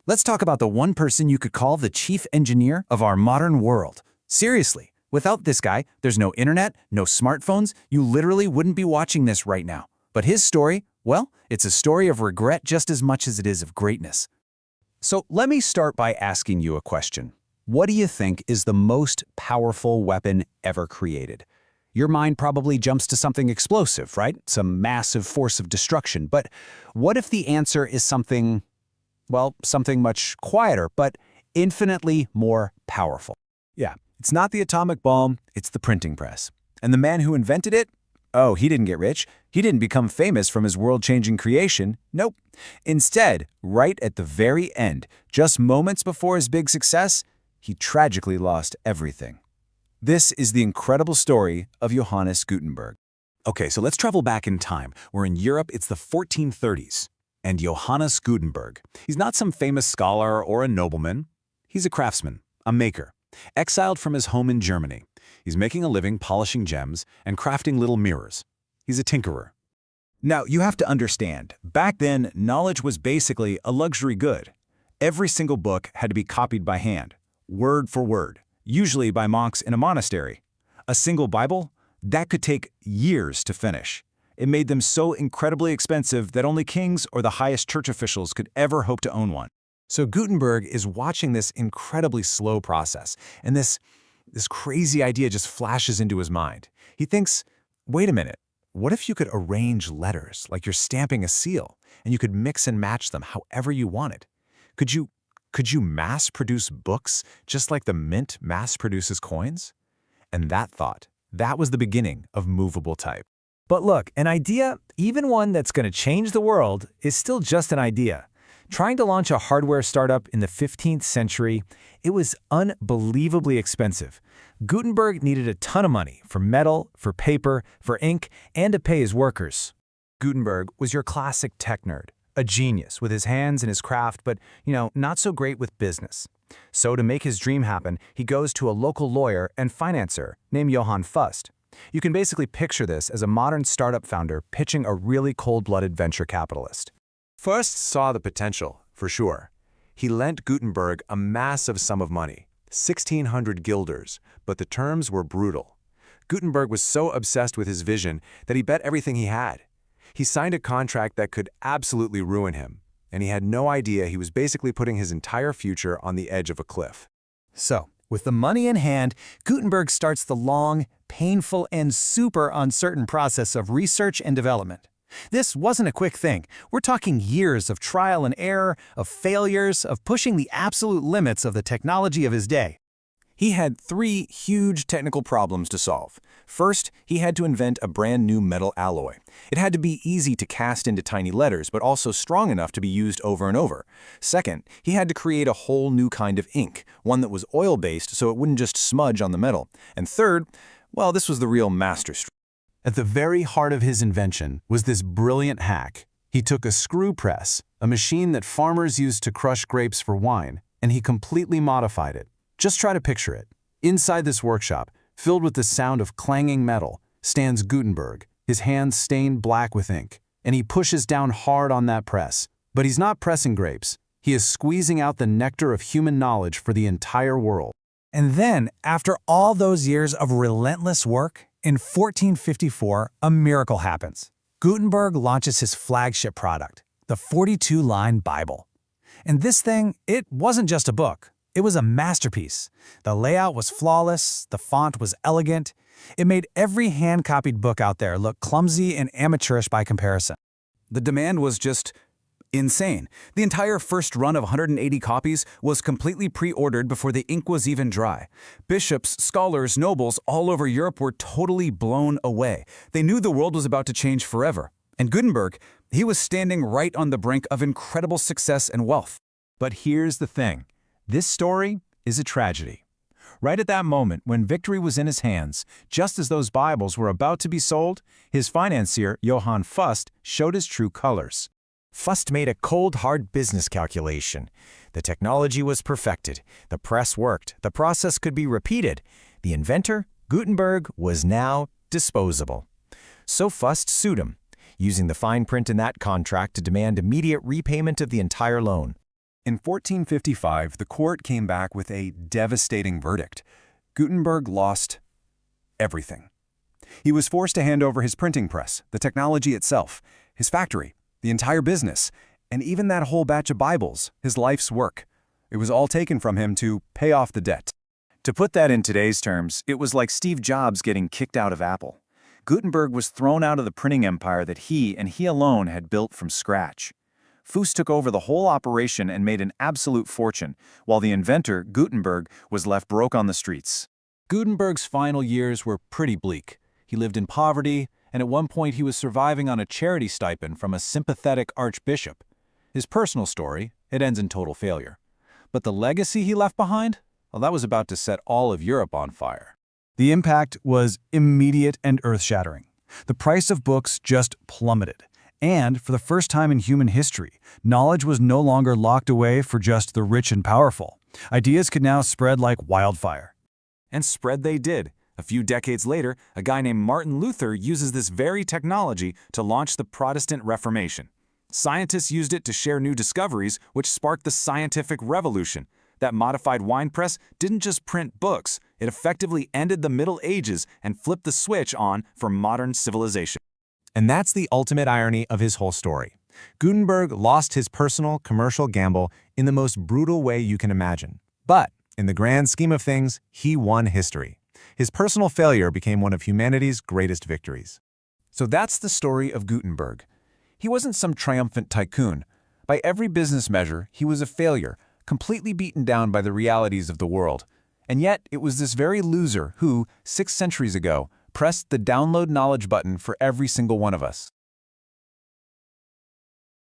Let's talk about the one person you could call the chief engineer of our modern world. Seriously, without this guy, there's no internet, no smartphones, you literally wouldn't be watching this right now. But his story, well, it's a story of regret just as much as it is of greatness. So let me start by asking you a question. What do you think is the most powerful weapon ever created? Your mind probably jumps to something explosive, right? Some massive force of destruction. But what if the answer is something, well, something much quieter, but infinitely more powerful? Yeah, it's not the atomic bomb, it's the printing press. And the man who invented it? Oh, he didn't get rich. He didn't become famous from his world-changing creation. Nope. Instead, right at the very end, just moments before his big success, he tragically lost everything. This is the incredible story of Johannes Gutenberg. Okay, so let's travel back in time. We're in Europe, it's the 1430s. And Johannes Gutenberg, he's not some famous scholar or a nobleman. He's a craftsman, a maker, exiled from his home in Germany. He's making a living polishing gems and crafting little mirrors. He's a tinkerer. Now, you have to understand, back then, knowledge was basically a luxury good. Every single book had to be copied by hand, word for word, usually by monks in a monastery. A single Bible? That could take years to finish. It made them so incredibly expensive that only kings or the highest church officials could ever hope to own one. So Gutenberg is watching this incredibly slow process, and this crazy idea just flashes into his mind. He thinks, wait a minute, what if you could arrange letters like you're stamping a seal, and you could mix and match them however you wanted? Could you mass-produce books just like the mint mass-produces coins? And that thought, that was the beginning of movable type. But look, an idea, even one that's going to change the world, is still just an idea. Trying to launch a hardware startup in the 15th century, it was unbelievably expensive. Gutenberg needed a ton of money for metal, for paper, for ink, and to pay his workers. Gutenberg was your classic tech nerd, a genius with his hands and his craft, but, not so great with business. So to make his dream happen, he goes to a local lawyer and financier named Johann Fust. You can basically picture this as a modern startup founder pitching a really cold-blooded venture capitalist. Fust saw the potential, for sure. He lent Gutenberg a massive sum of money, 1,600 guilders, but the terms were brutal. Gutenberg was so obsessed with his vision that he bet everything he had. He signed a contract that could absolutely ruin him, and he had no idea he was basically putting his entire future on the edge of a cliff. So, with the money in hand, Gutenberg starts the long, painful, and super uncertain process of research and development. This wasn't a quick thing. We're talking years of trial and error, of failures, of pushing the absolute limits of the technology of his day. He had 3 huge technical problems to solve. First, he had to invent a brand new metal alloy. It had to be easy to cast into tiny letters, but also strong enough to be used over and over. Second, he had to create a whole new kind of ink, one that was oil-based so it wouldn't just smudge on the metal. And third, well, this was the real masterstroke. At the very heart of his invention was this brilliant hack. He took a screw press, a machine that farmers used to crush grapes for wine, and he completely modified it. Just try to picture it. Inside this workshop, filled with the sound of clanging metal, stands Gutenberg, his hands stained black with ink, and he pushes down hard on that press. But he's not pressing grapes. He is squeezing out the nectar of human knowledge for the entire world. And then, after all those years of relentless work, in 1454, a miracle happens. Gutenberg launches his flagship product, the 42-line Bible. And this thing, it wasn't just a book. It was a masterpiece. The layout was flawless, the font was elegant. It made every hand-copied book out there look clumsy and amateurish by comparison. The demand was just insane. The entire first run of 180 copies was completely pre-ordered before the ink was even dry. Bishops, scholars, nobles all over Europe were totally blown away. They knew the world was about to change forever. And Gutenberg, he was standing right on the brink of incredible success and wealth. But here's the thing. This story is a tragedy. Right at that moment, when victory was in his hands, just as those Bibles were about to be sold, his financier, Johann Fust, showed his true colors. Fust made a cold, hard business calculation. The technology was perfected. The press worked. The process could be repeated. The inventor, Gutenberg, was now disposable. So Fust sued him, using the fine print in that contract to demand immediate repayment of the entire loan. In 1455, the court came back with a devastating verdict. Gutenberg lost everything. He was forced to hand over his printing press, the technology itself, his factory, the entire business, and even that whole batch of Bibles, his life's work. It was all taken from him to pay off the debt. To put that in today's terms, it was like Steve Jobs getting kicked out of Apple. Gutenberg was thrown out of the printing empire that he and he alone had built from scratch. Fuss took over the whole operation and made an absolute fortune, while the inventor, Gutenberg, was left broke on the streets. Gutenberg's final years were pretty bleak. He lived in poverty, and at one point he was surviving on a charity stipend from a sympathetic archbishop. His personal story, it ends in total failure. But the legacy he left behind? Well, that was about to set all of Europe on fire. The impact was immediate and earth-shattering. The price of books just plummeted. And for the first time in human history, knowledge was no longer locked away for just the rich and powerful. Ideas could now spread like wildfire. And spread they did. A few decades later, a guy named Martin Luther uses this very technology to launch the Protestant Reformation. Scientists used it to share new discoveries, which sparked the scientific revolution. That modified wine press didn't just print books, it effectively ended the Middle Ages and flipped the switch on for modern civilization. And that's the ultimate irony of his whole story. Gutenberg lost his personal, commercial gamble in the most brutal way you can imagine. But in the grand scheme of things, he won history. His personal failure became one of humanity's greatest victories. So that's the story of Gutenberg. He wasn't some triumphant tycoon. By every business measure, he was a failure, completely beaten down by the realities of the world. And yet, it was this very loser who, 6 centuries ago, pressed the download knowledge button for every single one of us.